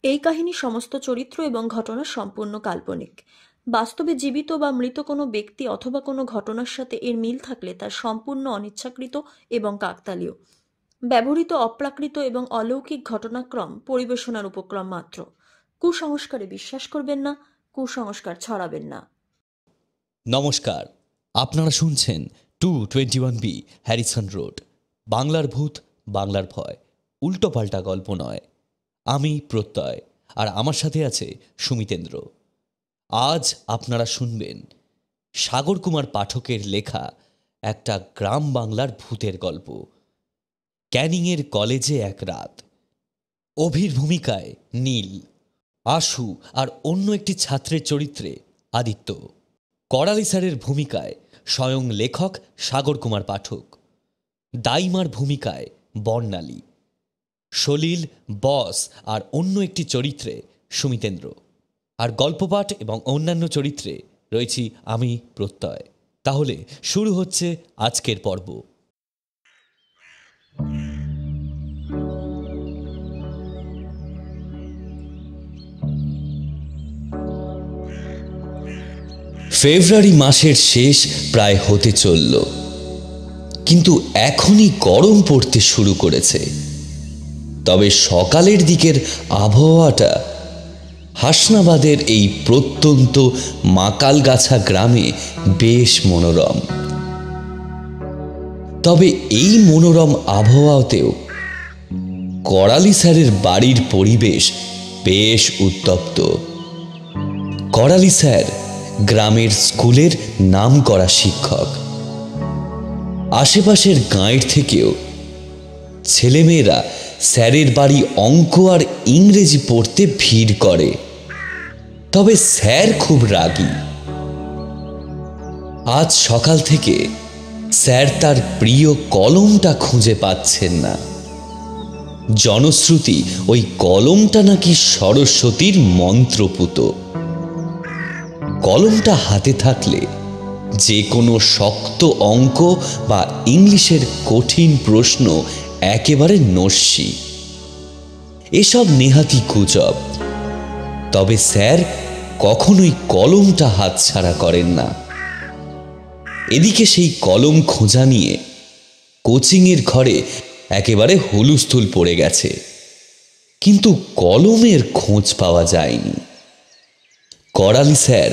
এই কাহিনীর সমস্ত চরিত্র এবং ঘটনা সম্পূর্ণ কাল্পনিক। বাস্তবে জীবিত বা মৃত কোনো ব্যক্তি অথবা কোনো ঘটনার সাথে এর মিল থাকলে তা সম্পূর্ণ অনিচ্ছাকৃত এবং কাকতালীয়। ব্যবহৃত অপ্রাকৃত এবং অলৌকিক ঘটনাক্রম পরিবেশনার উপক্রম মাত্র। কুসংস্কারে বিশ্বাস করবেন না, কুসংস্কার ছড়াবেন না। নমস্কার, আপনারা শুনছেন 221B হ্যারিসন রোড, বাংলার ভূত, বাংলার ভয়, উল্টোপাল্টা গল্প নয়। আমি প্রত্যয়, আর আমার সাথে আছে সুমিতেন্দ্র। আজ আপনারা শুনবেন সাগর কুমার পাঠকের লেখা একটা গ্রাম বাংলার ভূতের গল্প, ক্যানিংয়ের কলেজে এক রাত। অভির ভূমিকায় নীল, আশু আর অন্য একটি ছাত্রের চরিত্রে আদিত্য। করালি স্যারের ভূমিকায় স্বয়ং লেখক সাগর কুমার পাঠক, দাইমার ভূমিকায় বর্ণালী, সলিল, বস আর অন্য একটি চরিত্রে সুমিতেন্দ্র, আর গল্পপাঠ এবং অন্যান্য চরিত্রে রয়েছি আমি প্রত্যয়। তাহলে শুরু হচ্ছে আজকের পর্ব। ফেব্রুয়ারি মাসের শেষ প্রায় হতে চলল, কিন্তু এখনই গরম পড়তে শুরু করেছে। তবে সকালের দিকের আবহাওয়াটা হাসনাবাদের এই প্রত্যন্ত মাকালগাছা গ্রামে বেশ মনোরম। তবে এই মনোরম আবহাওয়াতেও করালি স্যারের বাড়ির পরিবেশ বেশ উত্তপ্ত। করালি স্যার গ্রামের স্কুলের নামকরা শিক্ষক। আশেপাশের গাঁয়ের থেকেও ছেলেমেয়েরা স্যারের বাড়ি অঙ্ক আর ইংরেজি পড়তে ভিড় করে। তবে স্যার খুব রাগী। আজ সকাল থেকে স্যার তার প্রিয় কলমটা খুঁজে পাচ্ছেন না। জনশ্রুতি ওই কলমটা নাকি সরস্বতীর মন্ত্রপুত। কলমটা হাতে থাকলে যে কোনো শক্ত অঙ্ক বা ইংলিশের কঠিন প্রশ্ন একেবারে নস্যি। এসব নেহাতি গুজব। তবে স্যার কখনোই কলমটা হাতছাড়া করেন না। এদিকে সেই কলম খোঁজা নিয়ে কোচিংয়ের ঘরে একেবারে হুলস্থুল পড়ে গেছে, কিন্তু কলমের খোঁজ পাওয়া যায়নি। করালি স্যার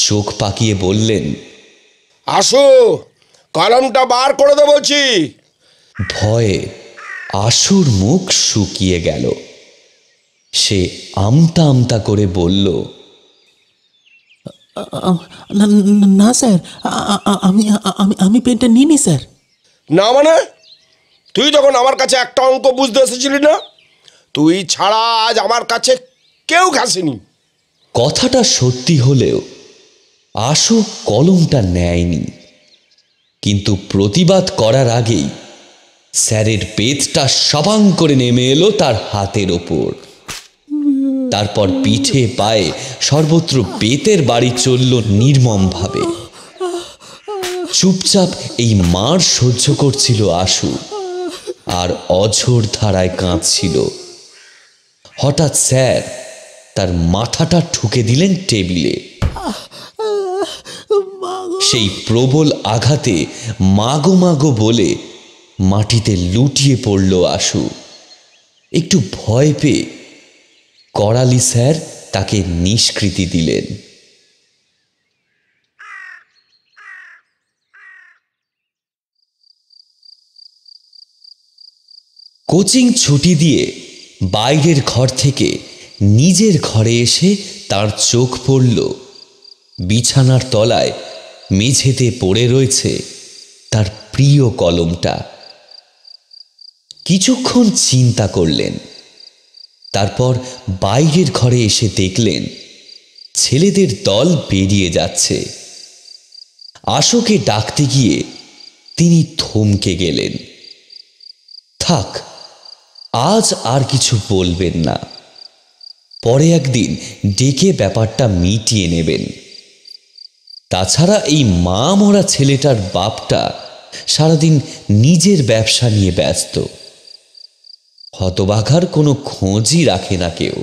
চোখ পাকিয়ে বললেন, আসো, কলমটা বার করে দে বলছি। ভয়ে আশুর মুখ শুকিয়ে গেল। সে আমতা আমতা করে বলল, না স্যার, আমি আমি আমি পেনটা নিইনি স্যার। না মানে? তুই তখন আমার কাছে একটা অঙ্ক বুঝতে এসেছিলি না? তুই ছাড়া আজ আমার কাছে কেউ ঘাসেনি। কথাটা সত্যি হলেও আশু কলমটা নেয়নি। কিন্তু প্রতিবাদ করার আগেই স্যারের পেটটা সবাং করে নেমে এলো তার হাতের ওপর। তারপর পিঠে পায়ে সর্বত্র বেতের বাড়ি চলল নির্মমভাবে। চুপচাপ এই মার সহ্য করছিল আশু, আর অঝোর ধারায় কাঁদছিল। হঠাৎ স্যার তার মাথাটা ঠুকে দিলেন টেবিলে। সেই প্রবল আঘাতে মাগো মাগো বলে মাটিতে লুটিয়ে পড়ল আশু। একটু ভয় পেয়ে করালি স্যার তাকে নিষ্কৃতি দিলেন। কোচিং ছুটি দিয়ে বাইরের ঘর থেকে নিজের ঘরে এসে তার চোখ পড়ল বিছানার তলায় মেঝেতে পড়ে রয়েছে তার প্রিয় কলমটা। কিছুক্ষণ চিন্তা করলেন, তারপর বাইরের ঘরে এসে দেখলেন ছেলেদের দল বেরিয়ে যাচ্ছে। আশুকে ডাকতে গিয়ে তিনি থমকে গেলেন। থাক, আজ আর কিছু বলবেন না, পরে একদিন ডেকে ব্যাপারটা মিটিয়ে নেবেন। তাছাড়া এই মা মরা ছেলেটার বাপটা সারাদিন নিজের ব্যবসা নিয়ে ব্যস্ত। হতভাগার কোনো খোঁজই রাখে না কেউ।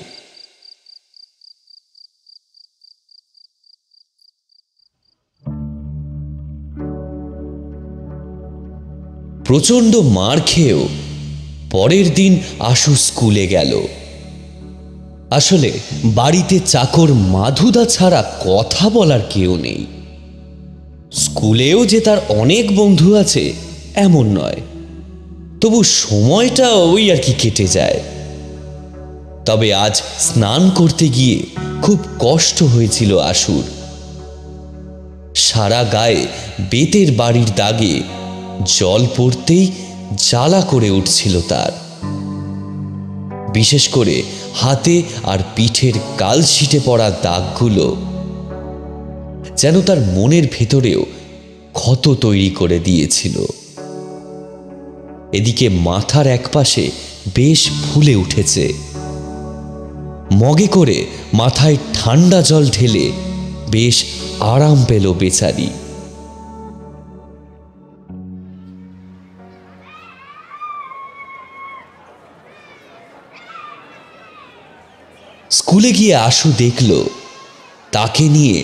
প্রচণ্ড মার খেয়েও পরের দিন আশু স্কুলে গেল। আসলে বাড়িতে চাকর মাধুদা ছাড়া কথা বলার কেউ নেই। স্কুলেও যে তার অনেক বন্ধু আছে এমন নয়, তবু সময়টা ওই আর কি কেটে যায়। তবে আজ স্নান করতে গিয়ে খুব কষ্ট হয়েছিল আশুর। সারা গায়ে বেতের বাড়ির দাগে জল পড়তেই জ্বালা করে উঠছিল তার। বিশেষ করে হাতে আর পিঠের কালশিটে পড়া দাগগুলো যেন তার মনের ভেতরেও ক্ষত তৈরি করে দিয়েছিল। এদিকে মাথার একপাশে বেশ ফুলে উঠেছে। মগে করে মাথায় ঠান্ডা জল ঢেলে বেশ আরাম পেল বেচারি। স্কুলে গিয়ে আশু দেখল তাকে নিয়ে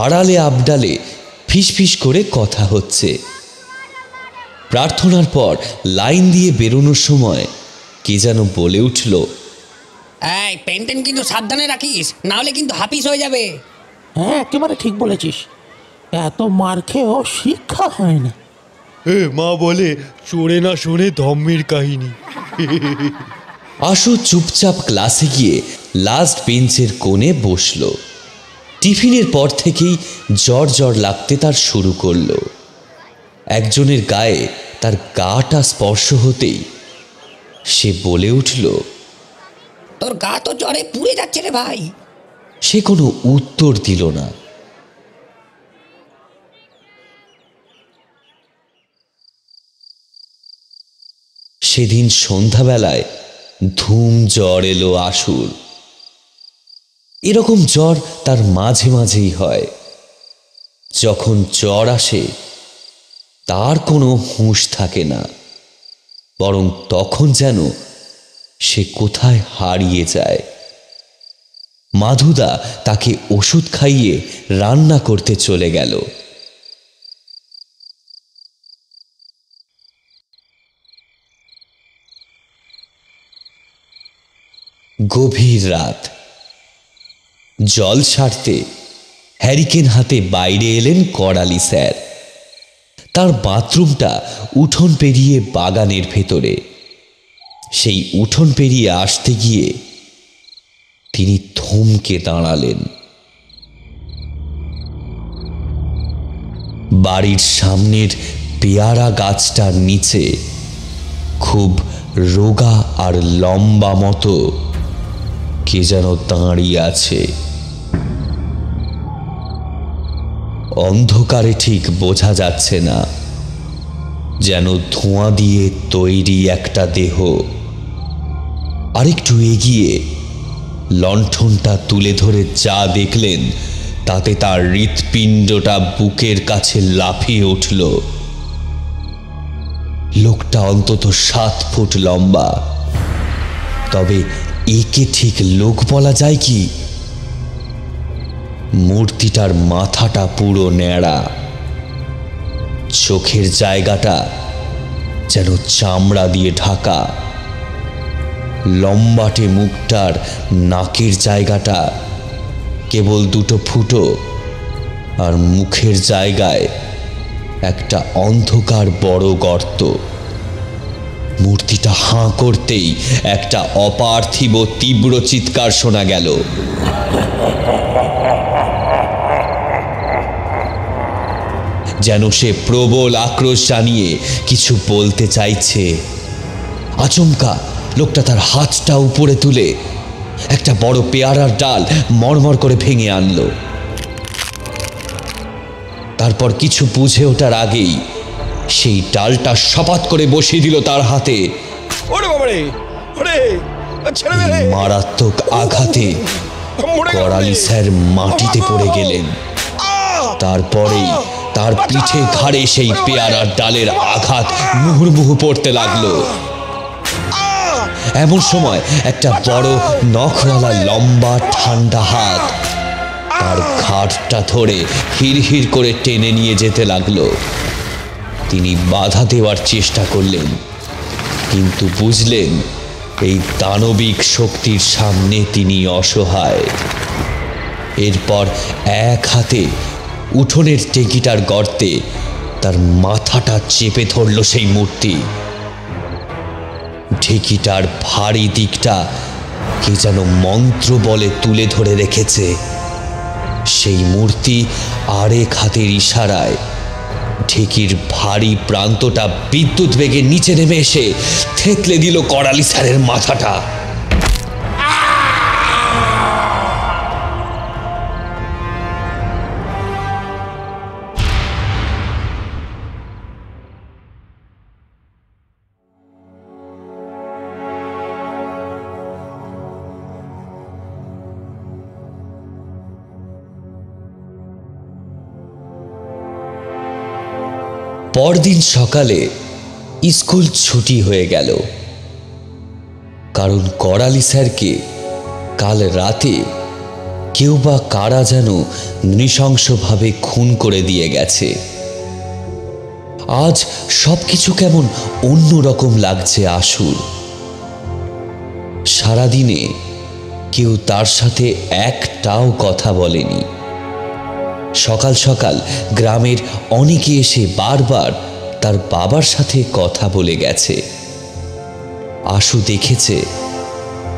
আড়ালে আবডালে ফিসফিস করে কথা হচ্ছে। প্রার্থনার পর লাইন দিয়ে বেরোনোর সময় কে যেন বলে উঠল, এই পেন্টেন কিন্তু সাবধানে রাখিস, না হলে কিন্তু হাফিস হয়ে যাবে। হ্যাঁ, একেবারে ঠিক বলেছিস। এত মার খেয়েও শিক্ষা হয় না। মা বলে চোরে না শোনে ধম্মের কাহিনী। আশু চুপচাপ ক্লাসে গিয়ে লাস্ট বেঞ্চের কোণে বসল। টিফিনের পর থেকেই জ্বর জ্বর লাগতে তার শুরু করলো। একজনের গায়ে তার গাটা স্পর্শ হতেই সে বলে উঠল, তোর গা তো জ্বরে পুড়ে যাচ্ছে রে ভাই। সে কোনো উত্তর দিল না। সেদিন সন্ধ্যাবেলায় ধুম জ্বর এলো আশুর। এরকম জ্বর তার মাঝে মাঝেই হয়। যখন জ্বর আসে তার কোনো হুঁশ থাকে না, বরং তখন যেন সে কোথায় হারিয়ে যায়। মাধুদা তাকে ওষুধ খাইয়ে রান্না করতে চলে গেল। গভীর রাত। জল ছাড়তে হ্যারিকেন হাতে বাইরে এলেন করালি স্যার। তার বাথরুমটা উঠোন পেরিয়ে বাগানের ভেতরে। সেই উঠোন পেরিয়ে আসতে গিয়ে তিনি থমকে দাঁড়ালেন। বাড়ির সামনের পেয়ারা গাছটার নিচে খুব রোগা আর লম্বা মতো কে যেন দাঁড়িয়ে আছে। অন্ধকারে ঠিক বোঝা যাচ্ছে না, যেন ধোঁয়া দিয়ে তৈরি একটা দেহ। আরেকটু এগিয়ে লণ্ঠনটা তুলে ধরে যা দেখলেন তাতে তার হৃৎপিণ্ডটা বুকের কাছে লাফিয়ে উঠল। লোকটা অন্তত 7 ফুট লম্বা, তবে একে ঠিক লোক বলা যায় কি? মূর্তিটার মাথাটা পুরো ন্যাড়া, চোখের জায়গাটা যেন চামড়া দিয়ে ঢাকা, লম্বাটে মুখটার নাকের জায়গাটা কেবল 2টো ফুটো, আর মুখের জায়গায় একটা অন্ধকার বড় গর্ত। মূর্তিটা হাঁ করতেই একটা অপার্থিব তীব্র চিৎকার শোনা গেল। যেন সে প্রবল আক্রোশ জানিয়ে কিছু বলতে চাইছে। আচমকা লোকটা তার হাতটা উপরে তুলে একটা বড় পেয়ারার ডাল মরমর করে ভেঙে আনলো। তারপর কিছু বুঝে ওঠার আগেই সেই ডালটা সপাত করে বসিয়ে দিল তার হাতে। মারাত্মক আঘাতে করালি স্যার মাটিতে পড়ে গেলেন। তারপরেই তার পিঠে ঘাড়ে সেই পেয়ারার ডালের আঘাত মুহুর্মুহু পড়তে লাগলো। এমন সময় একটা বড় নখওয়ালা লম্বা ঠান্ডা হাত তার ঘাড়টা ধরে হিড়হিড় করে টেনে নিয়ে যেতে লাগলো। তিনি বাধা দেওয়ার চেষ্টা করলেন, কিন্তু বুঝলেন এই দানবিক শক্তির সামনে তিনি অসহায়। এরপর এক হাতে উঠোনের টেকিটার গর্তে তার মাথাটা চেপে ধরল সেই মূর্তি। ঢেকিটার ভারী দিকটা কে যেন মন্ত্র বলে তুলে ধরে রেখেছে। সেই মূর্তি আরেক হাতের ইশারায় ঢেকির ভারী প্রান্তটা বিদ্যুৎ বেগে নিচে নেমে এসে থেতলে দিল করালি স্যারের মাথাটা। পরদিন সকালে স্কুল ছুটি হয়ে গেল, কারণ করালি স্যারকে কাল রাতে কেউ বা কারা যেন নৃশংসভাবে খুন করে দিয়ে গেছে। আজ সবকিছু কেমন অন্যরকম লাগছে আশুর। সারাদিনে কেউ তার সাথে একটাও কথা বলেনি। সকাল সকাল গ্রামের অনেকে এসে বারবার তার বাবার সাথে কথা বলে গেছে। আশু দেখেছে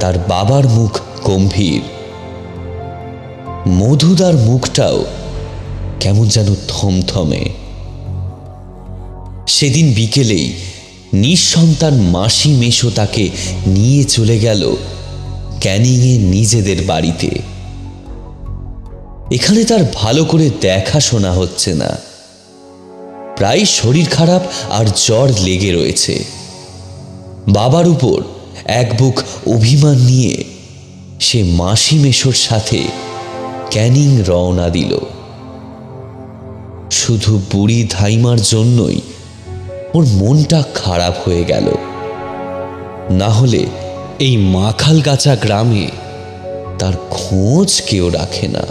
তার বাবার মুখ গম্ভীর, মধুদার মুখটাও কেমন যেন থমথমে। সেদিন বিকেলেই নিঃসন্তান মাসি মেশো তাকে নিয়ে চলে গেল ক্যানিংয়ে নিজেদের বাড়িতে। এখানে তার ভালো করে দেখাশোনা হচ্ছে না, প্রায় শরীর খারাপ আর জ্বর লেগে রয়েছে। বাবার উপর এক বুক অভিমান নিয়ে সে মাসি মেশোর সাথে ক্যানিং রওনা দিল। শুধু বুড়ি ধাইমার জন্যই ওর মনটা খারাপ হয়ে গেল, না হলে এই মাখালগাছা গ্রামে তার খোঁজ কেউ রাখে না।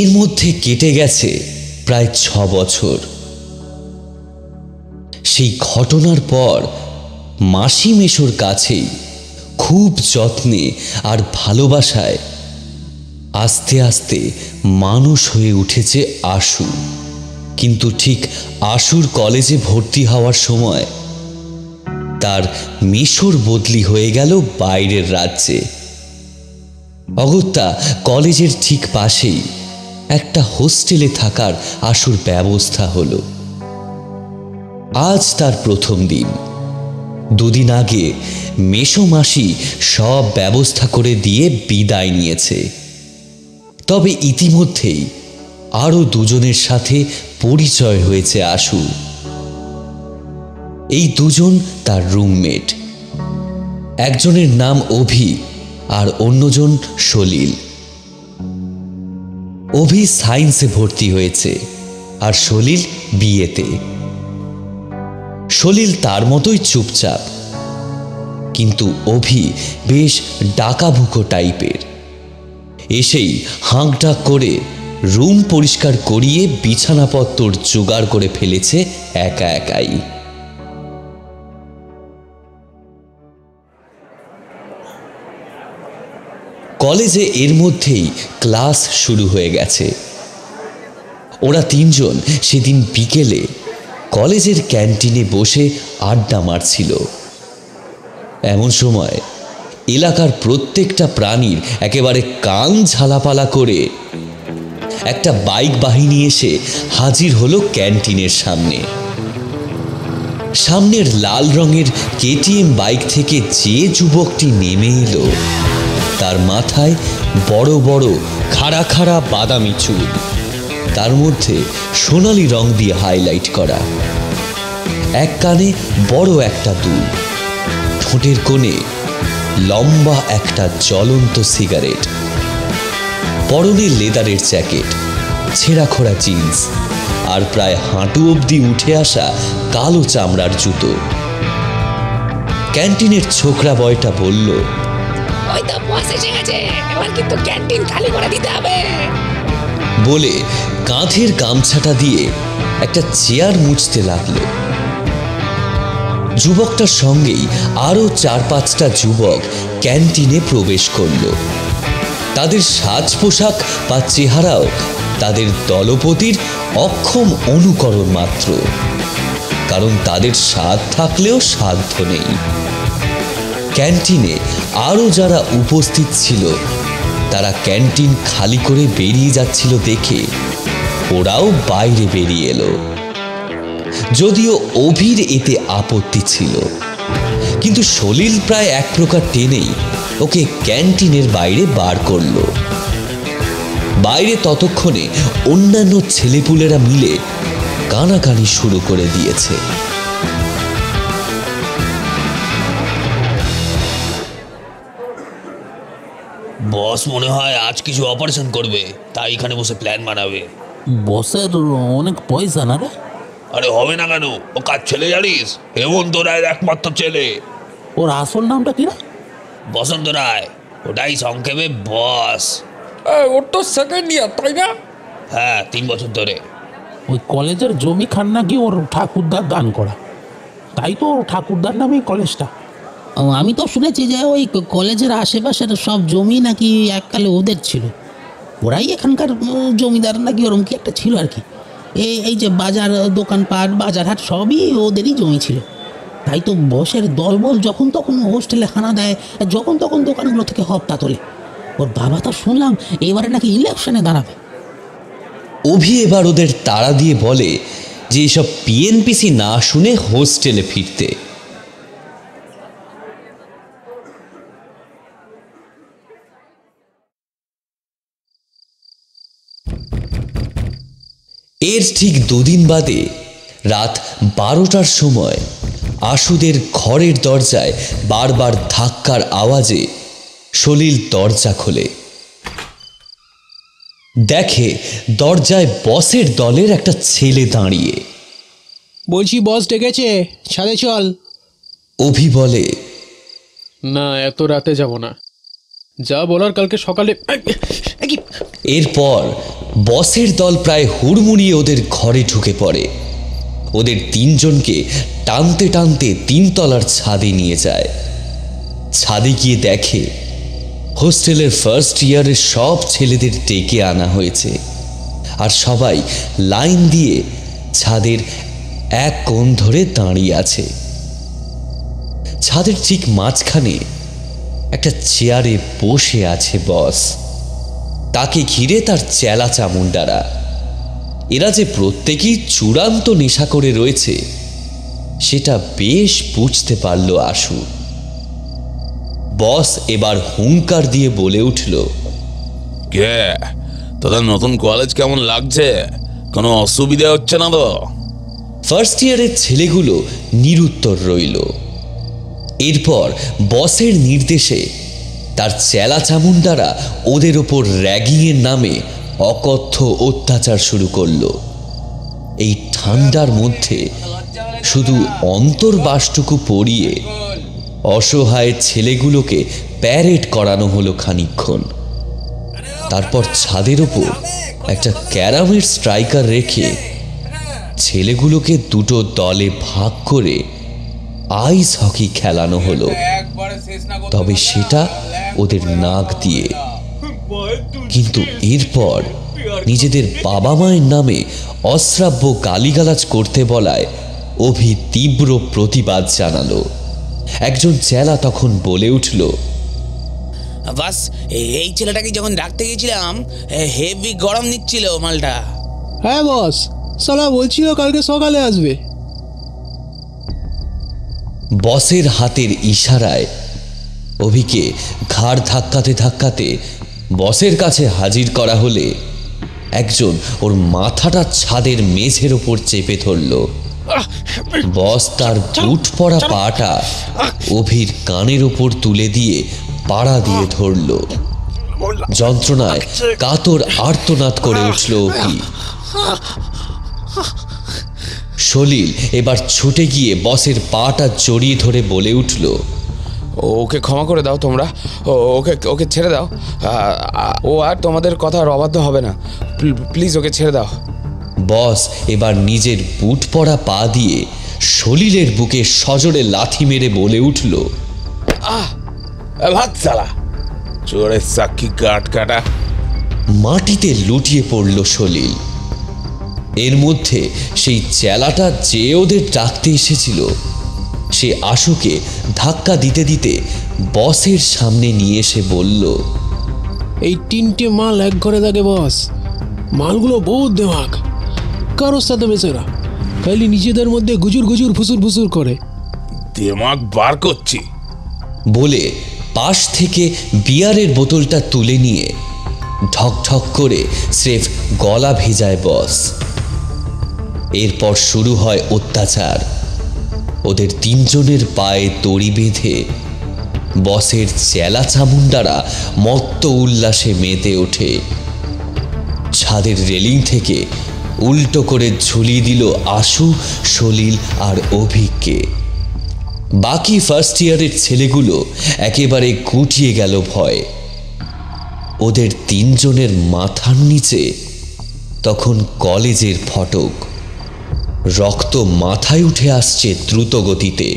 এর মধ্যে কেটে গেছে প্রায় 6 বছর। সেই ঘটনার পর মাসি মেশোর কাছেই খুব যত্নে আর ভালোবাসায় আস্তে আস্তে মানুষ হয়ে উঠেছে আশু। কিন্তু ঠিক আশুর কলেজে ভর্তি হওয়ার সময় তার মেশোর বদলি হয়ে গেল বাইরের রাজ্যে। অগত্যা কলেজের ঠিক পাশেই একটা হোস্টেলে থাকার আশুর ব্যবস্থা হলো। আজ তার প্রথম দিন। 2 দিন আগে মেশো মাসি সব ব্যবস্থা করে দিয়ে বিদায় নিয়েছে। তবে ইতিমধ্যেই আরো 2 জনের সাথে পরিচয় হয়েছে আশু। এই 2 জন তার রুমমেট। একজনের নাম অভি আর অন্যজন সলিল। অভি সায়েন্সে ভর্তি হয়েছে আর সলিল বিএতে। সলিল তার মতোই চুপচাপ, কিন্তু অভি বেশ ডাকাবুকো টাইপের। এসেই হাঁকডাক করে রুম পরিষ্কার করিয়ে বিছানাপত্তর জোগাড় করে ফেলেছে একা একাই। কলেজে এর মধ্যেই ক্লাস শুরু হয়ে গেছে। ওরা 3 জন সেদিন বিকেলে কলেজের ক্যান্টিনে বসে আড্ডা মারছিল। এমন সময় এলাকার প্রত্যেকটা প্রাণীর একেবারে কান ঝালাপালা করে একটা বাইক বাহিনী এসে হাজির হলো ক্যান্টিনের সামনে। সামনের লাল রঙের কেটিএম বাইক থেকে যে যুবকটি নেমে এলো তার মাথায় বড় বড় খাড়া খাড়া বাদামি চুল, তার মধ্যে সোনালি রং দিয়ে হাইলাইট করা। এক কানে বড় একটা দুল, ঠোঁটের কোণে লম্বা একটা জ্বলন্ত সিগারেট। পরনে লেদারের জ্যাকেট, ছেঁড়াখোড়া জিন্স আর প্রায় হাঁটু অবধি উঠে আসা কালো চামড়ার জুতো। ক্যান্টিনের ছোকরা বয়টা বলল, ওই তো বস এসে গেছে, এবার কিন্তু ক্যান্টিন খালি করে দিতে হবে। বলে কাঁধের গামছাটা দিয়ে একটা চেয়ার মুছতে লাগলো। যুবকটার সঙ্গেই আরো 4-5টা যুবক ক্যান্টিনে প্রবেশ করলো। তাদের সাজ পোশাক বা চেহারাও তাদের দলপতির অক্ষম অনুকরণ মাত্র, কারণ তাদের স্বাদ থাকলেও সাধ্য নেই। ক্যান্টিনে আরো যারা উপস্থিত ছিল তারা ক্যান্টিন খালি করে বেরিয়ে যাচ্ছিল দেখে ওরাও বাইরে বেরিয়ে এলো। যদিও অভির এতে আপত্তি ছিল, কিন্তু সলিল প্রায় এক প্রকার টেনেই ওকে ক্যান্টিনের বাইরে বার করলো। বাইরে ততক্ষণে অন্যান্য ছেলেপুলেরা মিলে কানাকানি শুরু করে দিয়েছে। বস মনে হয় আজ কিছু অপারেশন করবে, তাই এখানে বসে প্ল্যান বানাবে। বসের অনেক পয়সা না রে? আরে হবে না কেন, ও কাজ ছেলে জানিস? হেমন্ত রায়ের একমাত্র ছেলে। ওর আসল নামটা কি না? বসন্ত রায়, ওটাই সংক্ষেপে বস। ওর তো সেকেন্ড ইয়ার, তাই না? হ্যাঁ, 3 বছর ধরে। ওই কলেজের জমি খান নাকি ওর ঠাকুরদার দান করা, তাই তো ওর ঠাকুরদার নামেই কলেজটা। আমি তো শুনেছি যে ওই কলেজের আশেপাশের সব জমি নাকি এককালে ওদের ছিল, ওরাই এখানকার জমিদার নাকি, ওরকম কি একটা ছিল আর কি। এই যে বাজার, দোকানপাট, বাজারহাট সবই ওদেরই জমি ছিল। তাই তো বসের দলবল যখন তখন হোস্টেলে হানা দেয়, যখন তখন দোকানগুলো থেকে হপ্তা তোলে। ওর বাবা তো শুনলাম এবারে নাকি ইলেকশনে দাঁড়াবে। অভি এবার ওদের তাড়া দিয়ে বলে যে এসব পিএনপিসি না শুনে হোস্টেলে ফিরতে। এর ঠিক 2 দিন বাদে রাত 12টার সময় আশুদের ঘরের দরজায় বারবার ধাক্কার আওয়াজে সলিল দরজা খোলে। দেখে দরজায় বসের দলের একটা ছেলে দাঁড়িয়ে। বলছি বস ডেকেছে, ছাদে চল। অভি বলে, না এত রাতে যাব না, যা বলার কালকে সকালে। এরপর বসের দল প্রায় হুড়মুড়িয়ে ওদের ঘরে ঢুকে পড়ে। ওদের 3 জনকে টানতে টানতে 3 তলার ছাদে নিয়ে যায়। ছাদে গিয়ে দেখে হোস্টেলের ফার্স্ট ইয়ারের সব ছেলেদের ডেকে আনা হয়েছে, আর সবাই লাইন দিয়ে ছাদের এক কোণ ধরে দাঁড়িয়ে আছে। ছাদের ঠিক মাঝখানে একটা চেয়ারে বসে আছে বস। তাকে ঘিরে তার চেলা চামুন্ডারা। এরা যে প্রত্যেকেই চূড়ান্ত নেশা করে রয়েছে সেটা বেশ বুঝতে পারল আশু। বস এবার হুঙ্কার দিয়ে বলে উঠল, কে তোদের নতুন কলেজ কেমন লাগছে? কোনো অসুবিধা হচ্ছে না তো? ফার্স্ট ইয়ারের ছেলেগুলো নিরুত্তর রইল। এরপর বসের নির্দেশে তার চেলা চামুন্ডারা ওদের ওপর র্যাগিংয়ের নামে অকথ্য অত্যাচার শুরু করলো। এই ঠান্ডার মধ্যে শুধু অন্তর্বাসটুকু পরিয়ে অসহায় ছেলেগুলোকে প্যারেড করানো হলো খানিকক্ষণ। তারপর ছাদের ওপর একটা ক্যারামের স্ট্রাইকার রেখে ছেলেগুলোকে 2টো দলে ভাগ করে আইস হকি খেলানো হলো, তবে সেটা ওদের নাক দিয়ে। কিন্তু এরপর নিজেদের বাবা মায়ের নামে অশ্রাব্য গালিগালাজ করতে বলায় অভি তীব্র প্রতিবাদ জানালো। একজন চেলা তখন বলে উঠল, বাস এই ছেলেটাকে যখন ডাকতে গেছিলাম হেভি গরম নিচ্ছিল মালটা। হ্যাঁ বস, সালা বলছিল কালকে সকালে আসবে। বসের হাতের ইশারায় অভিকে ঘাড় ধাক্কাতে ধাক্কাতে বসের কাছে হাজির করা হলে একজন ওর মাথাটা ছাদের মেঝের ওপর চেপে ধরল। বস তার বুট পরা পাটা অভির কানের ওপর তুলে দিয়ে পাড়া দিয়ে ধরল। যন্ত্রণায় কাতর আর্তনাদ করে উঠল অভি। সলিল এবার ছুটে গিয়ে বসের পাটা জড়িয়ে ধরে বলে উঠল, ওকে ক্ষমা করে দাও তোমরা, ওকে ওকে ছেড়ে দাও। ও আর তোমাদের কথার অবাধ্য হবে না, প্লিজ ওকে ছেড়ে দাও। বস এবার নিজের বুট পরা পা দিয়ে সলিলের বুকে সজোরে লাথি মেরে বলে উঠল, ভাগ সালা, চোরের সাক্ষী গাঁট কাটা। মাটিতে লুটিয়ে পড়ল সলিল। এর মধ্যে সেই চেলাটা যে ওদের ডাকতে এসেছিল সে আশুকে ধাক্কা দিতে দিতে বসের সামনে নিয়ে এসে বলল, এই 3টে মাল এক ঘরে থাকে বস। মালগুলো বহুত দেমাক, কারোর সাথে মেশে না, খালি নিজেদের মধ্যে গুজুর গুজুর ফুসুর ফুসুর করে। দিমাগ বার করছি বলে পাশ থেকে বিয়ারের বোতলটা তুলে নিয়ে ঢক ঢক করে স্রেফ গলা ভেজায় বস। এরপর শুরু হয় অত্যাচার। ওদের 3 জনের পায়ে দড়ি বেঁধে বসের চেলা চামুন্ডারা মত্ত উল্লাসে মেতে ওঠে। ছাদের রেলিং থেকে উল্টো করে ঝুলিয়ে দিল আশু, সলিল আর অভিককে। বাকি ফার্স্ট ইয়ারের ছেলেগুলো একেবারে গুটিয়ে গেল ভয়ে। ওদের 3 জনের মাথার নিচে তখন কলেজের ফটক। রক্ত মাথায় উঠে আসছে দ্রুত গতিতে।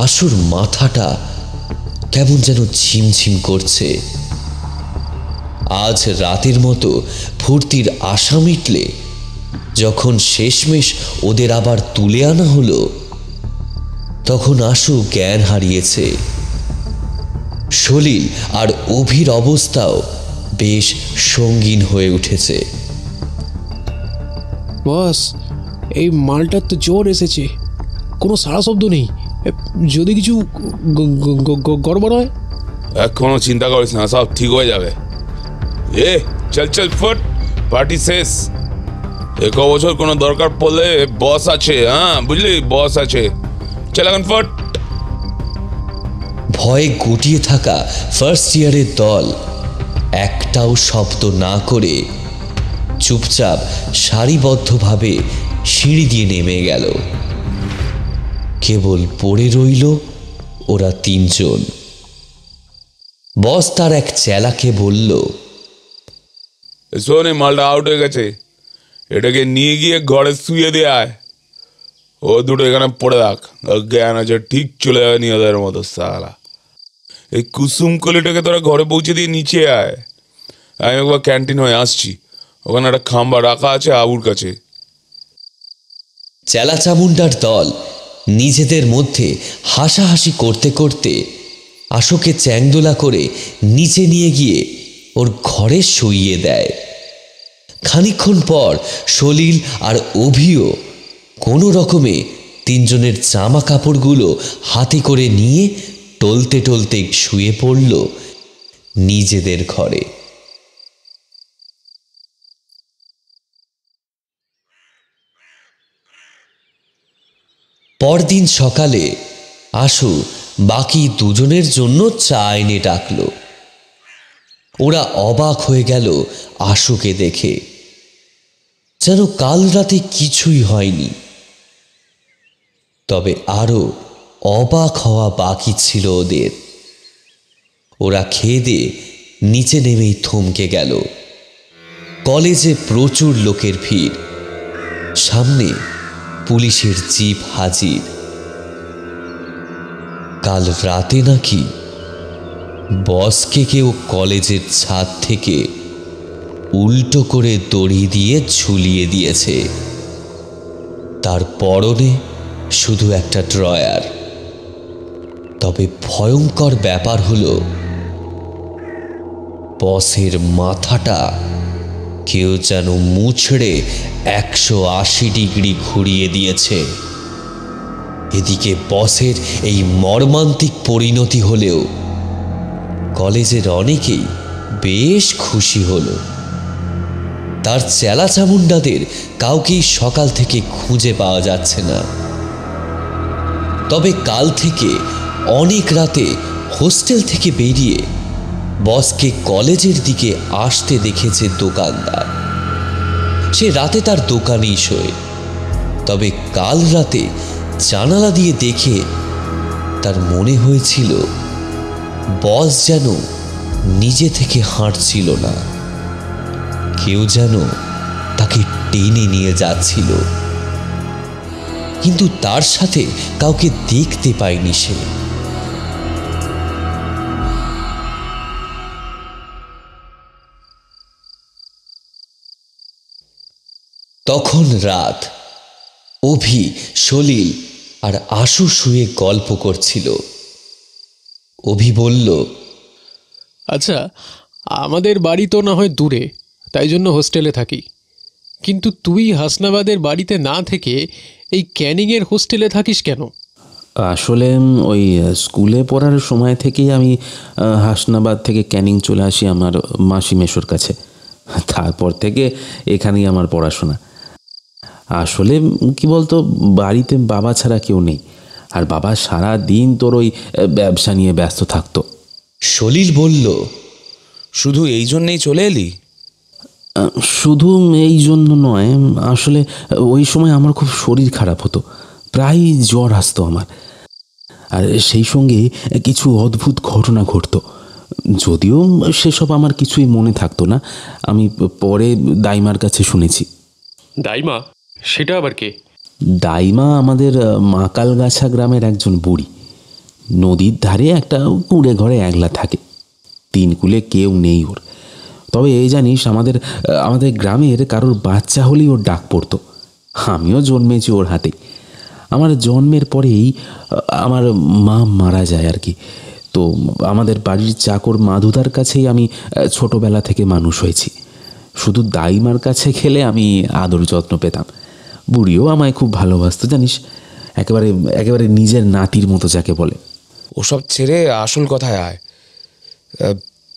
আশুর মাথাটা কেমন যেন ঝিমঝিম করছে। আজ রাতের মতো ফুর্তির আশা মিটলে যখন শেষমেশ ওদের আবার তুলে আনা হলো, তখন আশু জ্ঞান হারিয়েছে। সলিল আর অভির অবস্থাও বেশ সঙ্গীন হয়ে উঠেছে। বস, এই মালটার তো জ্বর এসেছে, কোনো সাড়া শব্দ নেই। যদি কিছু গড়বড় হয়? কোনো চিন্তা করিস না, সব ঠিক হয়ে যাবে। চল চল ফুট, পার্টি শেষ। 1 বছর কোনো দরকার পড়লে বস আছে, হ্যাঁ বুঝলি, বস আছে। চল এখন ফুট। ভয়ে গুটিয়ে থাকা ফার্স্ট ইয়ারের দল একটাও শব্দ না করে চুপচাপ সারিবদ্ধভাবে সিঁড়ি দিয়ে নেমে গেল। কেবল পড়ে রইল ওরা 3 জন। বস তার এক চেলাকে বলল, শোন, মালটা আউট হয়ে গেছে, এটাকে নিয়ে গিয়ে ঘরে শুয়ে দিয়ে আয়। ও দুটো এখানে পড়ে রাখ, জ্ঞান আছে ঠিক চলে যাবে নিয়দের মতো সালা। এই কুসুম কলিটাকে তোরা ঘরে পৌঁছে দিয়ে নিচে আয়। আমি একবার ক্যান্টিন হয়ে আসছি, ওখানে একটা খাম্বা রাখা আছে আবুর কাছে। চেলা চামুন্ডার দল নিজেদের মধ্যে হাসাহাসি করতে করতে আশুকে চ্যাংদোলা করে নিচে নিয়ে গিয়ে ওর ঘরে শুইয়ে দেয়। খানিকক্ষণ পর সলিল আর অভিও কোনো রকমে 3 জনের জামা কাপড়গুলো হাতে করে নিয়ে টলতে টলতে শুয়ে পড়ল নিজেদের ঘরে। পরদিন সকালে আশু বাকি 2 জনের জন্য চা এনে ডাকল। ওরা অবাক হয়ে গেল আশুকে দেখে, যেন কাল রাতে কিছুই হয়নি। তবে আরো অবাক হওয়া বাকি ছিল ওদের। ওরা খেয়ে দিয়ে নিচে নেমেই থমকে গেল। কলেজে প্রচুর লোকের ভিড়, সামনে পুলিশের জিপ হাজির। কাল রাতে নাকি বসকে কেউ কলেজের ছাদ থেকে উল্টো করে দড়ি দিয়ে ঝুলিয়ে দিয়েছে। তার পরনে শুধু একটা ড্রয়ার। তবে ভয়ঙ্কর ব্যাপার হলো বসের মাথাটা কেউ যেন মুছড়ে 180 ডিগ্রি ঘুরিয়ে দিয়েছে। এদিকে বসের এই মর্মান্তিক পরিণতি হলেও কলেজের অনেকেই বেশ খুশি হলো। তার চেলা চামুন্ডাদের কাউকেই সকাল থেকে খুঁজে পাওয়া যাচ্ছে না। তবে কাল থেকে অনেক রাতে হোস্টেল থেকে বেরিয়ে বসকে কলেজের দিকে আসতে দেখেছে দোকানদার। সে রাতে তার দোকানেই শোয়, তবে কাল রাতে জানালা দিয়ে দেখে তার মনে হয়েছিল বস যেন নিজে থেকে হাঁটছিল না, কেউ যেন তাকে টেনে নিয়ে যাচ্ছিল, কিন্তু তার সাথে কাউকে দেখতে পায়নি সে। তখন রাত। অভি, সলিল আর আশু শুয়ে গল্প করছিল। অভি বলল, আচ্ছা, আমাদের বাড়ি তো না হয় দূরে, তাই জন্য হোস্টেলে থাকি, কিন্তু তুই হাসনাবাদের বাড়িতে না থেকে এই ক্যানিংয়ের হোস্টেলে থাকিস কেন? আসলে ওই স্কুলে পড়ার সময় থেকেই আমি হাসনাবাদ থেকে ক্যানিং চলে আসি আমার মাসি মেশোর কাছে। তারপর থেকে এখানেই আমার পড়াশোনা। আসলে কি বলতো, বাড়িতে বাবা ছাড়া কেউ নেই, আর বাবা সারা দিন তোর ওই ব্যবসা নিয়ে ব্যস্ত থাকতো। সলিল বলল, শুধু এই জন্যেই চলে এলি? শুধু এই জন্য নয়, আসলে ওই সময় আমার খুব শরীর খারাপ হতো, প্রায় জ্বর আসতো আমার, আর সেই সঙ্গে কিছু অদ্ভুত ঘটনা ঘটতো। যদিও সেসব আমার কিছুই মনে থাকতো না, আমি পরে দাইমার কাছে শুনেছি। দাইমা? সেটা আবার কে? দাইমা আমাদের মাকালগাছা গ্রামের একজন বুড়ি। নদীর ধারে একটা কুঁড়ে ঘরে একলা থাকে, তিন কুলে কেউ নেই ওর। তবে এই জানিস, আমাদের গ্রামের কারোর বাচ্চা হলেই ওর ডাক পড়তো। আমিও জন্মেছি ওর হাতে। আমার জন্মের পরেই আমার মা মারা যায় আর কি। তো আমাদের বাড়ির চাকর মাধুদার কাছেই আমি ছোটবেলা থেকে মানুষ হয়েছি। শুধু দাইমার কাছে খেলে আমি আদর যত্ন পেতাম। বুড়িও আমায় খুব ভালোবাসতো জানিস, একেবারে নিজের নাতির মতো যাকে বলে। ওসব ছেড়ে আসল কথায় আয়।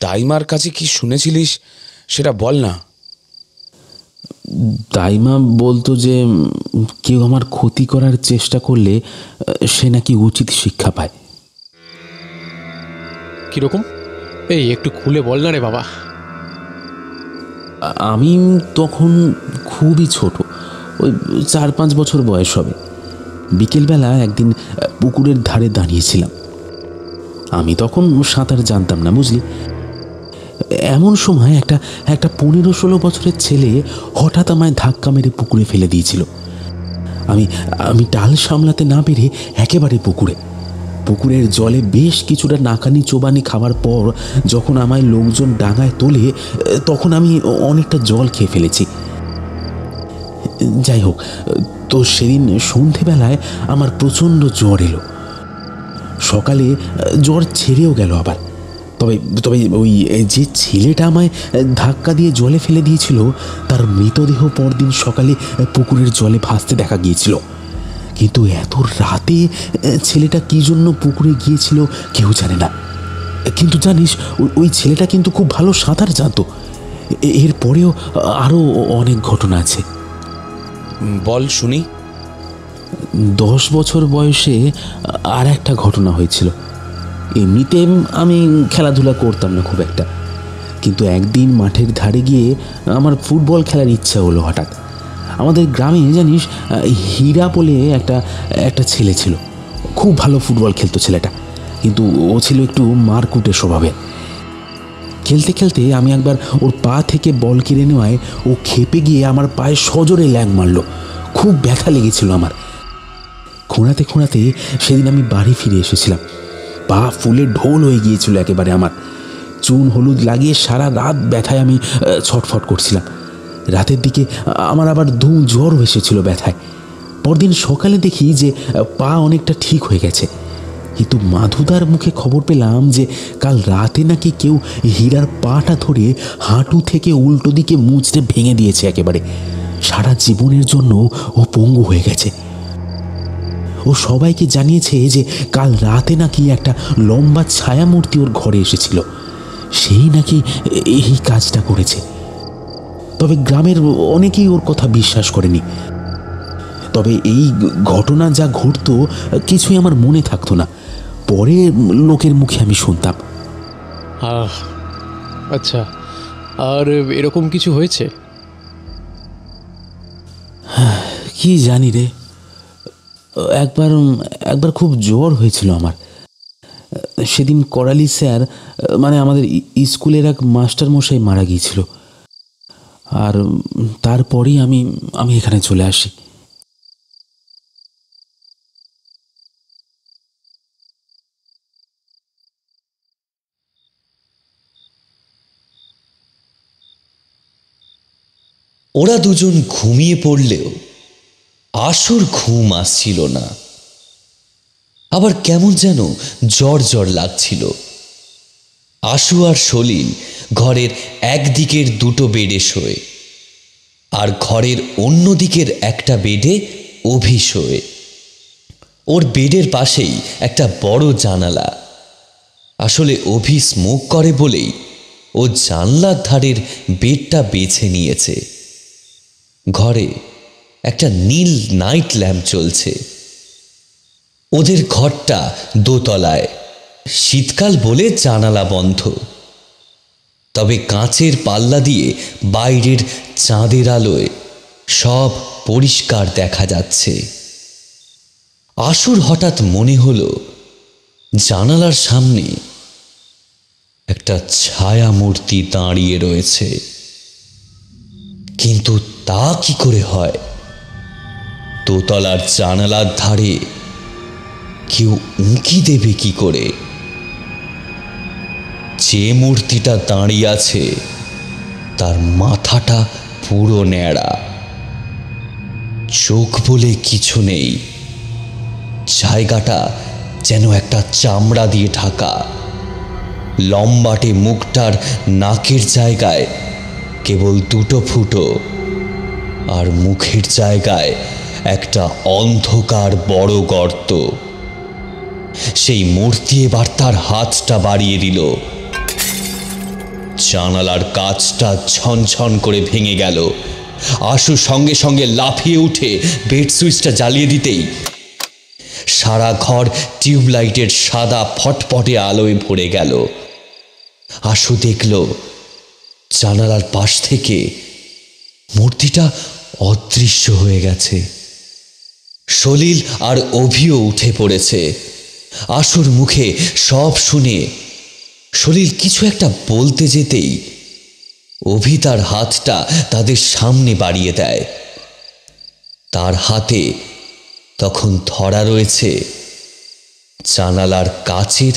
দাইমার কাছে কি শুনেছিলিস সেটা বল না। দাইমা বলতো যে কেউ আমার ক্ষতি করার চেষ্টা করলে সে নাকি উচিত শিক্ষা পায়। কিরকম? এই একটু খুলে বল না রে বাবা। আমি তখন খুবই ছোট, ওই 4-5 বছর বয়স হবে। বিকেলবেলা একদিন পুকুরের ধারে দাঁড়িয়েছিলাম। আমি তখন সাঁতার জানতাম না, বুঝলি। এমন সময় একটা 15-16 বছরের ছেলে হঠাৎ আমায় ধাক্কা মেরে পুকুরে ফেলে দিয়েছিল। আমি টাল সামলাতে না পেরে একেবারে পুকুরের জলে বেশ কিছুটা নাকানি চোবানি খাওয়ার পর যখন আমায় লোকজন ডাঙায় তোলে, তখন আমি অনেকটা জল খেয়ে ফেলেছি। যাই হোক, তো সেদিন সন্ধেবেলায় আমার প্রচণ্ড জ্বর এলো। সকালে জ্বর ছেড়েও গেল আবার। তবে ওই যে ছেলেটা আমায় ধাক্কা দিয়ে জলে ফেলে দিয়েছিল, তার মৃতদেহ পরদিন সকালে পুকুরের জলে ভাসতে দেখা গিয়েছিল। কিন্তু এত রাতে ছেলেটা কী জন্য পুকুরে গিয়েছিল কেউ জানে না। কিন্তু জানিস, ওই ছেলেটা কিন্তু খুব ভালো সাঁতার জানতো। এরপরেও আরও অনেক ঘটনা আছে। বল শুনি। 10 বছর বয়সে আর একটা ঘটনা হয়েছিল। এমনিতে আমি খেলাধুলা করতাম না খুব একটা, কিন্তু একদিন মাঠের ধারে গিয়ে আমার ফুটবল খেলার ইচ্ছা হলো হঠাৎ। আমাদের গ্রামে জানিস, হীরা বলে একটা ছেলে ছিল, খুব ভালো ফুটবল খেলতো ছেলেটা, কিন্তু ও ছিল একটু মারকুটে স্বভাবের। খেলতে খেলতে আমি একবার ওর পা থেকে বল কেড়ে নেওয়ায় ও খেপে গিয়ে আমার পায়ে সজোরে ল্যাং মারলো। খুব ব্যথা লেগেছিল আমার। খোঁড়াতে খোঁড়াতে সেদিন আমি বাড়ি ফিরে এসেছিলাম। পা ফুলে ঢোল হয়ে গিয়েছিল একেবারে আমার। চুন হলুদ লাগিয়ে সারা রাত ব্যথায় আমি ছটফট করছিলাম। রাতের দিকে আমার আবার জ্বর এসেছিল ব্যথায়। পরদিন সকালে দেখি যে পা অনেকটা ঠিক হয়ে গেছে, কিন্তু মাধুদার মুখে খবর পেলাম যে কাল রাতে নাকি কেউ হীরার পাটা ধরে হাঁটু থেকে উল্টো দিকে মুচড়ে ভেঙে দিয়েছে একেবারে। সারা জীবনের জন্য ও পঙ্গু হয়ে গেছে। ও সবাইকে জানিয়েছে যে কাল রাতে নাকি একটা লম্বা ছায়ামূর্তি ওর ঘরে এসেছিল, সেই নাকি এই কাজটা করেছে। তবে গ্রামের অনেকেই ওর কথা বিশ্বাস করেনি। তবে এই ঘটনা যা ঘটতো কিছুই আমার মনে থাকতো না, পরে লোকের মুখে আমি শুনতাম। আচ্ছা, আর এরকম কিছু হয়েছে? কি জানি রে, একবার একবার খুব জ্বর হয়েছিল আমার। সেদিন করালি স্যার, মানে আমাদের স্কুলের এক মাস্টার মশাই মারা গিয়েছিল, আর তারপরেই আমি এখানে চলে আসি। ওরা দুজন ঘুমিয়ে পড়লেও আশুর ঘুম আসছিল না। আবার কেমন যেন জ্বর জ্বর লাগছিল। আশু আর সলিল ঘরের একদিকের দুটো বেডে শোয়, আর ঘরের অন্য দিকের একটা বেডে অভি শোয়। ওর বেডের পাশেই একটা বড় জানালা। আসলে অভি স্মোক করে বলেই ও জানলার ধারের বেডটা বেছে নিয়েছে। ঘরে একটা নীল নাইট ল্যাম্প চলছে। ওদের ঘরটা দোতলায়, শীতকাল বলে জানালা বন্ধ, তবে কাঁচের পাল্লা দিয়ে বাইরের চাঁদের আলোয় সব পরিষ্কার দেখা যাচ্ছে। আশুর হঠাৎ মনে হলো জানালার সামনে একটা ছায়া মূর্তি দাঁড়িয়ে রয়েছে, কিন্তু তা কি করে হয়? দোতলার জানালার ধারে কেউ উঁকি দেবে কি করে? যে মূর্তিটা দাঁড়িয়ে আছে তার মাথাটা পুরো ন্যাড়া, চোখ বলে কিছু নেই, জায়গাটা যেন একটা চামড়া দিয়ে ঢাকা। লম্বাটে মুখটার নাকের জায়গায় কেবল দুটো ফুটো, আর মুখের জায়গায় একটা অন্ধকার বড় গর্ত। সেই মূর্তি এবার তার হাতটা বাড়িয়ে দিল। জানালার কাঁচটা ঝনঝন করে ভেঙে গেল। আশু সঙ্গে সঙ্গে লাফিয়ে উঠে বেড সুইচটা জ্বালিয়ে দিতেই সারা ঘর টিউবলাইটের সাদা ফটফটে আলোয় ভরে গেল। আশু দেখল জানালার পাশ থেকে মূর্তিটা অদৃশ্য হয়ে গেছে। সলিল আর অভিও উঠে পড়েছে। আশুর মুখে সব শুনে সলিল কিছু একটা বলতে যেতেই অভি তার হাতটা তাদের সামনে বাড়িয়ে দেয়। তার হাতে তখন ধরা রয়েছে জানালার কাচের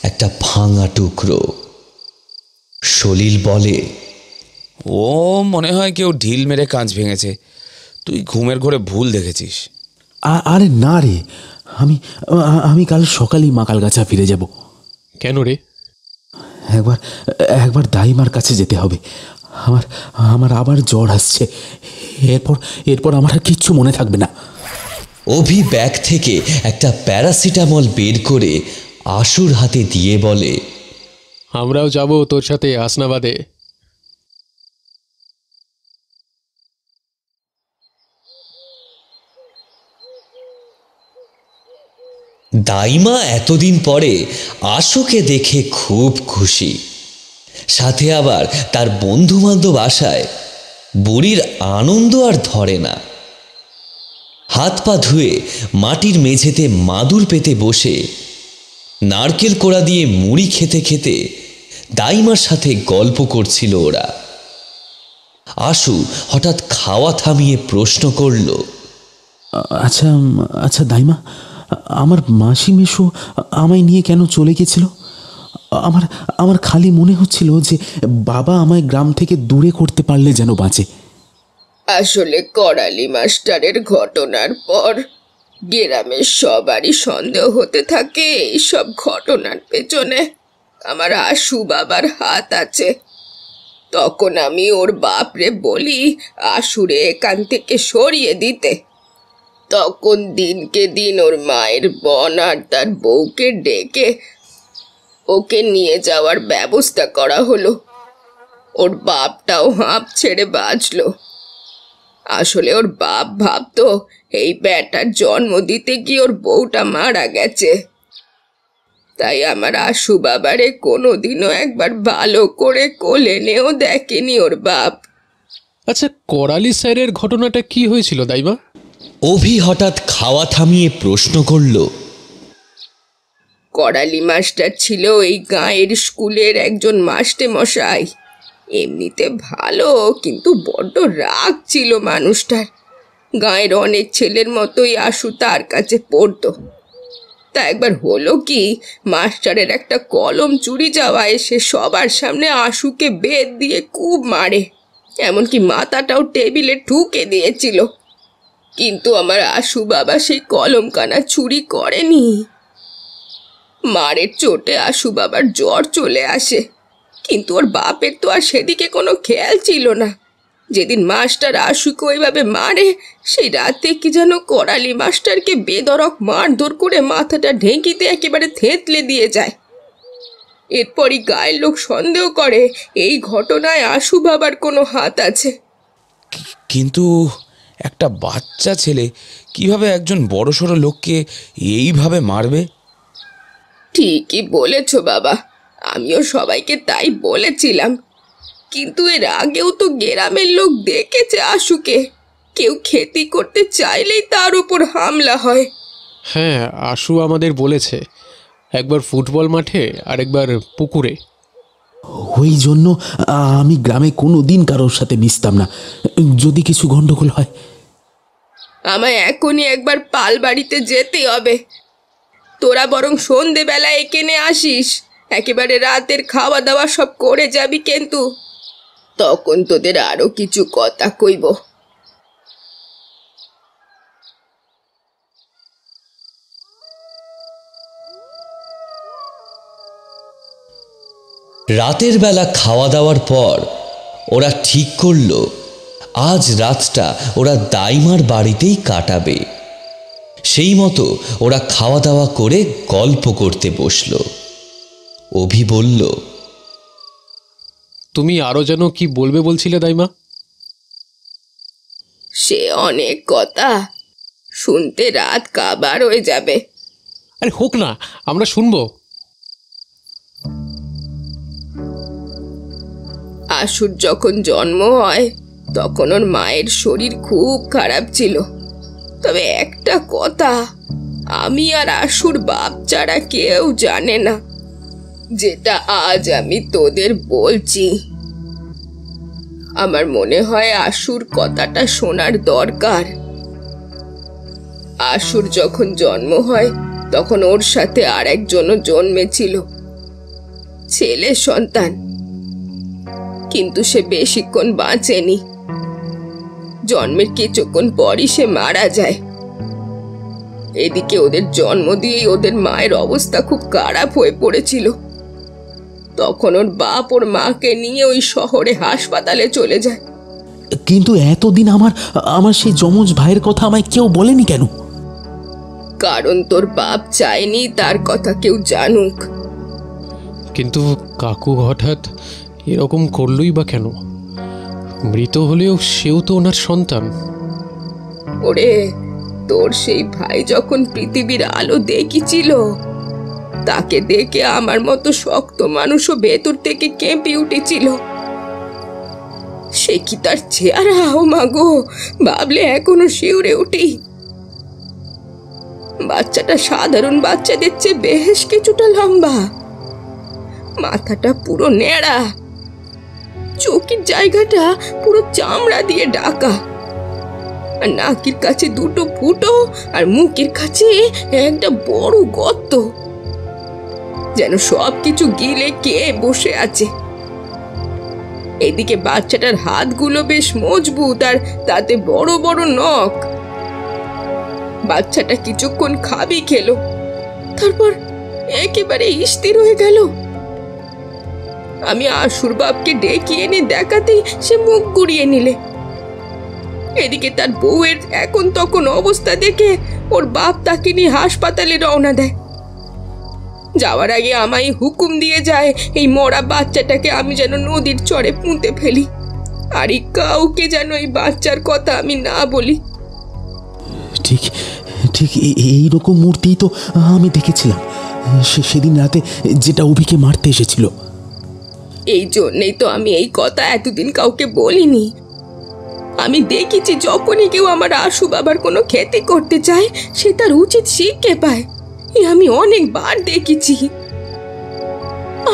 একটা ভাঙা টুকরো। সলিল বলে, ও মনে হয় কেউ ঢিল মেরে কাঁচ ভেঙেছে। তুই ঘুমের ঘরে ভুল দেখেছিস। আরে না রে, আমি কাল সকালেই মাকালগাছা ফিরে যাব। কেন রে? একবার দাইমার কাছে যেতে হবে। আমার আবার জ্বর আসছে। এরপর আমার আর কিচ্ছু মনে থাকবে না। অভি ব্যাগ থেকে একটা প্যারাসিটামল বের করে আশুর হাতে দিয়ে বলে, আমরাও যাব তোর সাথে হাসনাবাদে। দাইমা এতদিন পরে আশুকে দেখে খুব খুশি। সাথে আবার তার বন্ধু বান্ধব আসায় বুড়ির আনন্দ আর ধরে না। হাত পা ধুয়ে মাটির মেঝেতে মাদুর পেতে বসে নারকেল কোড়া দিয়ে মুড়ি খেতে খেতে দাইমার সাথে গল্প করছিল ওরা। আশু হঠাৎ খাওয়া থামিয়ে প্রশ্ন করল, আচ্ছা দাইমা, আমার মাসি মেশো আমায় নিয়ে কেন চলে গেছিল? আমার খালি মনে হচ্ছিল যে বাবা আমায় গ্রাম থেকে দূরে করতে পারলে যেন বাঁচে। আসলে করালি মাস্টারের ঘটনার পর গ্রামের সবারই সন্দেহ হতে থাকে এইসব ঘটনার পেছনে আমার আশু বাবার হাত আছে। তখন আমি ওর বাপরে বলি আশুরে এখান থেকে সরিয়ে দিতে। তখন দিনকে দিন ওর মায়ের বোন আর তার বউকে ডেকে ওকে নিয়ে যাওয়ার ব্যবস্থা করা হলো। ওর বাপটাও হাঁপ ছেড়ে বাঁচলো। আসলে ওর বাপ ভাবতো এই বেটার জন্ম দিতে গিয়ে ওর বউটা মারা গেছে। তাই আমার আশু বাবারে কোনোদিনও একবার ভালো করে কোলে নেও দেখেনি ওর বাপ। আচ্ছা, করালি স্যারের ঘটনাটা কি হয়েছিল দাইমা? অভি হঠাৎ খাওয়া থামিয়ে প্রশ্ন করল। করালি মাস্টার ছিল এই গাঁয়ের স্কুলের একজন মাস্টার মশাই। এমনিতে ভালো, কিন্তু বড্ড রাগ ছিল মানুষটার। গাঁয়ের অনেক ছেলের মতোই আশু তার কাছে পড়তো। তা একবার হলো কি, মাস্টারের একটা কলম চুরি যাওয়ায় সে সবার সামনে আশুকে বেত দিয়ে খুব মারে, এমনকি মাথাটাও টেবিলে ঠুকে দিয়েছিল। কিন্তু আমার আশু বাবা সেই কলমখানা চুরি করেনি। মারের চোটে আশু বাবার জ্বর চলে আসে, কিন্তু ওর বাপের তো আর সেদিকে কোনো খেয়াল ছিল না। যেদিন মাস্টার আশুকে ওইভাবে মারে, সেই রাতে কি যেন করালি মাস্টারকে বেধড়ক মারধর করে মাথাটা ঢেঁকিতে একেবারে থেতলে দিয়ে যায়। এরপরই গায়ের লোক সন্দেহ করে এই ঘটনায় আশু বাবার কোনো হাত আছে। কিন্তু একটা বাচ্চা ছেলে কিভাবে একজন বড়সড় লোককে এইভাবে মারবে? ঠিকই বলেছ বাবা, আমিও সবাইকে তাই বলেছিলাম। কিন্তু এর আগেও তো গ্রামের লোক দেখেছে আশুকে। কেউ খেতি করতে চাইলেই তার উপর হামলা হয়। হ্যাঁ, আশু আমাদের বলেছে, একবার ফুটবল মাঠে আর একবার পুকুরে। ওই জন্য আমি গ্রামে কোনো দিন কারোর সাথে মিশতাম না, যদি কিছু গন্ডগোল হয়। আমায় এখনই একবার পাল বাড়িতে যেতে হবে। তোরা বরং সন্ধেবেলায় এখানে আসিস, একেবারে রাতের খাওয়া দাওয়া সব করে যাবি, কিন্তু তখন তোদের আরো কিছু কথা কইব। রাতের বেলা খাওয়া দাওয়ার পর ওরা ঠিক করল আজ রাতটা ওরা দাইমার বাড়িতেই কাটাবে। সেই মতো ওরা খাওয়া দাওয়া করে গল্প করতে বসল। অভি বলল, তুমি আরো যেন কি বলবে বলছিলে দাইমা? সে অনেক কথা, শুনতে রাত কাবার হয়ে যাবে। আরে হোক না, আমরা শুনবো। আশুর যখন জন্ম হয় তখন ওর মায়ের শরীর খুব খারাপ ছিল। তবে একটা কথা আমি আর আশুর বাপ ছাড়া কেউ জানে না, যেটা আজ আমি তোদের বলছি। আমার মনে হয় আশুর কথাটা শোনার দরকার। আশুর যখন জন্ম হয় তখন ওর সাথে আর একজনও জন্মেছিল, ছেলে সন্তান। কিন্তু সে বেশিক্ষণ বাঁচেনি। জন্মের কিছুক্ষণ পরই সে মারা যায়। এদিকে ওদের জন্ম দিয়েই ওদের মায়ের অবস্থা খুব খারাপ হয়ে পড়েছিল। তখন ওর বাপ ওর মাকে নিয়ে ওই শহরে হাসপাতালে চলে যায়। কিন্তু এতদিন আমার সেই যমজ ভাইয়ের কথা আমায় কেউ বলেনি কেন? কারণ তোর বাপ চায়নি তার কথা কেউ জানুক। কিন্তু কাকু হঠাৎ এরকম করলই বা কেন? মৃত হলেও সেও তো ওনার সন্তান। ওরে, তোর সেই ভাই যখন পৃথিবীর আলো দেখিছিল, তাকে দেখে আমার মতো শক্ত মানুষও ভেতর থেকে কেঁপে উঠেছিল। সে কি তার চেহারা! ও মাগো, ভাবলে এখনো শিউরে উঠি। বাচ্চাটা সাধারণ বাচ্চাদের চেয়ে বেশ কিছুটা লম্বা, মাথাটা পুরো ন্যাড়া, চোখের জায়গাটা পুরো চামড়া দিয়ে ঢাকা, আর নাকের কাছে দুটো ফুটো, আর মুখের কাছে একটা বড় গর্ত, যেন সবকিছু গিলে কে বসে আছে। এদিকে বাচ্চাটার হাতগুলো বেশ মজবুত, আর তাতে বড় বড় নখ। বাচ্চাটা কিছুক্ষণ খাবি খেলো, তারপর একেবারে স্থির হয়ে গেল। আমি আশুর বাপকে ডেকে এনে দেখাতেই সে মুখ ঘুরিয়ে নিলে। এদিকে তার বউয়ের এখন তখন অবস্থা দেখে ওর বাপ তাকে নিয়ে হাসপাতালে রওনা দেয়। যাওয়ার আগে আমায় হুকুম দিয়ে যায় এই মরা বাচ্চাটাকে আমি যেন নদীর চরে পুঁতে ফেলি, আর কাউকে যেন এই বাচ্চার কথা আমি না বলি। ঠিক ঠিক এইরকম মূর্তি তো আমি দেখেছিলাম সেদিন রাতে, যেটা অভিকে মারতে এসেছিল। এই জন্যেই তো আমি এই কথা এতদিন কাউকে বলিনি। আমি দেখেছি যখনই কেউ আমার আশু বাবার কোনো ক্ষতি করতে চায় সে তার উচিত শিক্ষা পায়। আমি অনেকবার দেখেছি।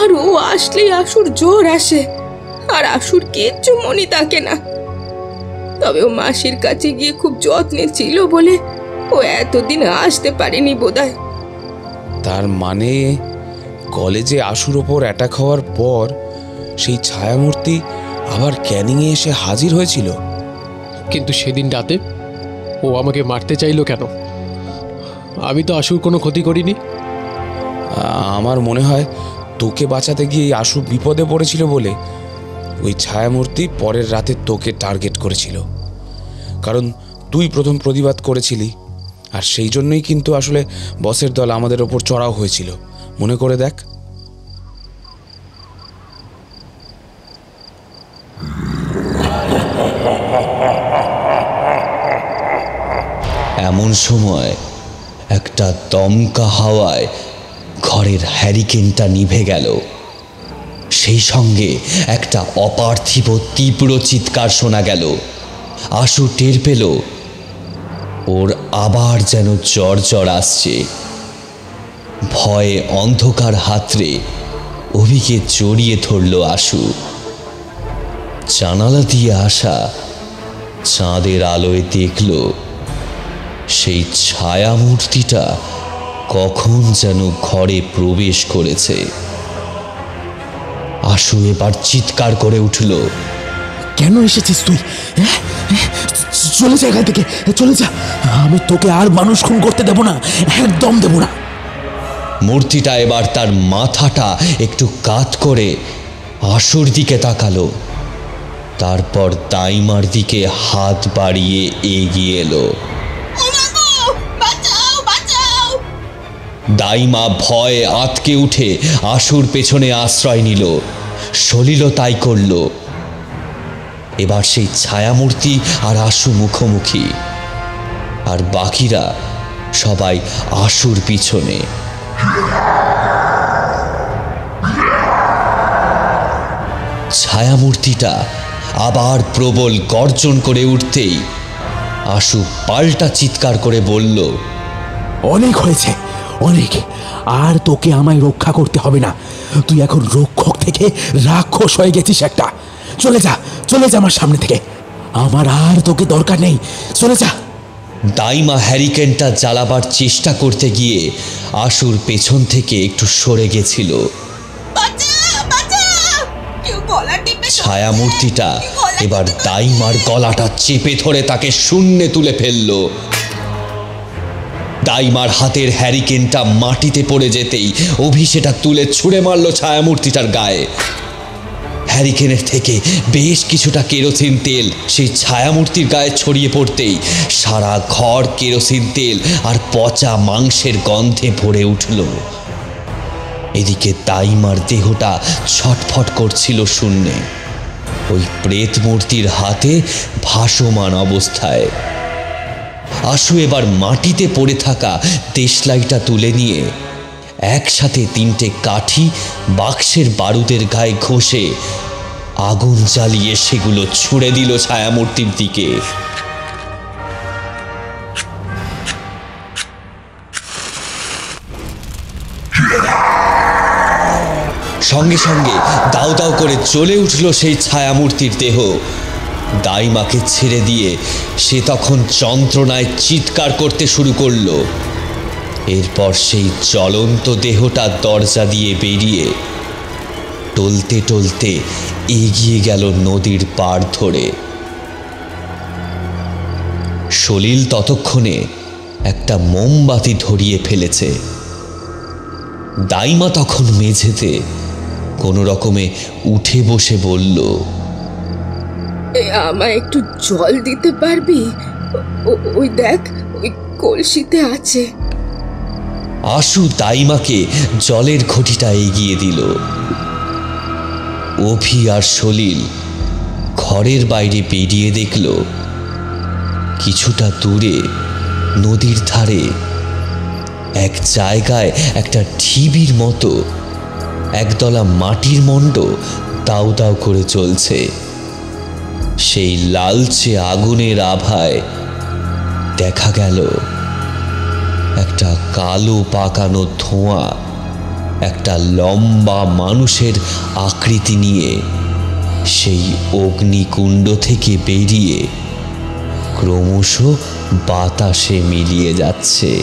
আর ও আসলেই আশুর জ্বর আসে, আর আশুর কিচ্ছু মনে থাকে না। তবে ও মাসির কাছে গিয়ে খুব যত্নে ছিল বলে ও এতদিন আসতে পারেনি বোধহয়। তার মানে কলেজে আশুর ওপর অ্যাটাক হওয়ার পর সেই ছায়ামূর্তি আবার ক্যানিংয়ে এসে হাজির হয়েছিল। কিন্তু সেদিন রাতে ও আমাকে মারতে চাইলো কেন? আমি তো আশুর কোনো ক্ষতি করিনি। আমার মনে হয় তোকে বাঁচাতে গিয়ে আশু বিপদে পড়েছিল বলে ওই ছায়ামূর্তি পরের রাতে তোকে টার্গেট করেছিল। কারণ তুই প্রথম প্রতিবাদ করেছিলি, আর সেই জন্যই কিন্তু আসলে বসের দল আমাদের ওপর চড়াও হয়েছিল। মনে করে দেখ। এমন সময় একটা দমকা হাওয়ায় ঘরের হ্যারিকেনটা নিভে গেল। সেই সঙ্গে একটা অপার্থিব তীব্র চিৎকার শোনা গেল। আশু টের পেল ওর আবার যেন জ্বর জ্বর আসছে। ভয়ে অন্ধকার হাতড়ে অভিকে জড়িয়ে ধরল আশু। জানালা দিয়ে আসা চাঁদের আলোয় দেখল সেই ছায়ামূর্তিটা কখন যেন ঘরে প্রবেশ করেছে। আশু এবার চিৎকার করে উঠল, কেন এসেছিস তুই? চলে যা এখান থেকে, চলে যা। আমি তোকে আর মানুষ খুন করতে দেব না, একদম দেব না। মূর্তিটা এবার তার মাথাটা একটু কাত করে আশুর দিকে তাকালো, তারপর দাইমার দিকে হাত বাড়িয়ে এগিয়ে এলো। দাইমা ভয়ে আঁতকে উঠে আশুর পেছনে আশ্রয় নিল। সলিলও তাই করল। এবার সেই ছায়ামূর্তি আর আশু মুখোমুখি, আর বাকিরা সবাই আশুর পিছনে। ছায়ামূর্তিটা আবার প্রবল গর্জন করে উঠতেই আশু পাল্টা চিৎকার করে বলল, অনেক হয়েছে, অনেক। আর তোকে আমায় রক্ষা করতে হবে না। তুই এখন রক্ষক থেকে রাক্ষস হয়ে গেছিস একটা। চলে যা, চলে যা আমার সামনে থেকে। আমার আর তোকে দরকার নেই, চলে যা। দাইমা হ্যারিকেনটা জ্বালাবার চেষ্টা করতে গিয়ে আশুর পেছন থেকে একটু সরে গেছিল। ছায়ামূর্তিটা এবার দাইমার গলাটা চেপে ধরে তাকে শূন্যে তুলে ফেলল। দাইমার হাতের হ্যারিকেনটা মাটিতে পড়ে যেতেই অভি সেটা তুলে ছুঁড়ে মারল ছায়ামূর্তিটার গায়ে। হ্যারিকেনের থেকে বেশ কিছুটা কেরোসিন তেল সেই ছায়ামূর্তির গায়ে ছড়িয়ে পড়তেই সারা ঘর কেরোসিন তেল আর পচা মাংসের গন্ধে ভরে উঠল। এদিকে দাইমার দেহটা ছটফট করছিল শূন্যে, ওই প্রেত মূর্তির হাতে ভাসমান অবস্থায়। আশু এবার মাটিতে পড়ে থাকা দেশলাইটা তুলে নিয়ে একসাথে 3টে কাঠি বাক্সের বারুদের গায়ে ঘষে আগুন জ্বালিয়ে সেগুলো ছুঁড়ে দিল ছায়ামূর্তির দিকে। সঙ্গে সঙ্গে দাউ দাউ করে জ্বলে উঠল সেই ছায়ামূর্তির দেহ। দাইমাকে ছেড়ে দিয়ে সে তখন যন্ত্রণায় চিৎকার করতে শুরু করলো। এরপর সেই জ্বলন্ত দেহটা দরজা দিয়ে বেরিয়ে টলতে টলতে এগিয়ে গেল নদীর পাড় ধরে। সলিল ততক্ষণে একটা মোমবাতি ধরিয়ে ফেলেছে। দাইমা তখন মেঝেতে কোনো রকমে উঠে বসে বলল, আমায় একটু জল দিতে পারবি? ওই দেখ, ওই কলসিতে আছে। আশু দাইমাকে জলের ঘটিটা এগিয়ে দিল। অভি আর সলিল ঘরের বাইরে বেরিয়ে দেখল কিছুটা দূরে নদীর ধারে এক জায়গায় একটা ঢিবির মতো একদলা মাটির মণ্ড দাউ দাউ করে চলছে। সেই লালচে আগুনের আভায় দেখা গেল একটা কালো পাকানো ধোঁয়া একটা লম্বা মানুষের আকৃতি নিয়ে সেই অগ্নিকুণ্ড থেকে বেরিয়ে ক্রমশ বাতাসে মিলিয়ে যাচ্ছে।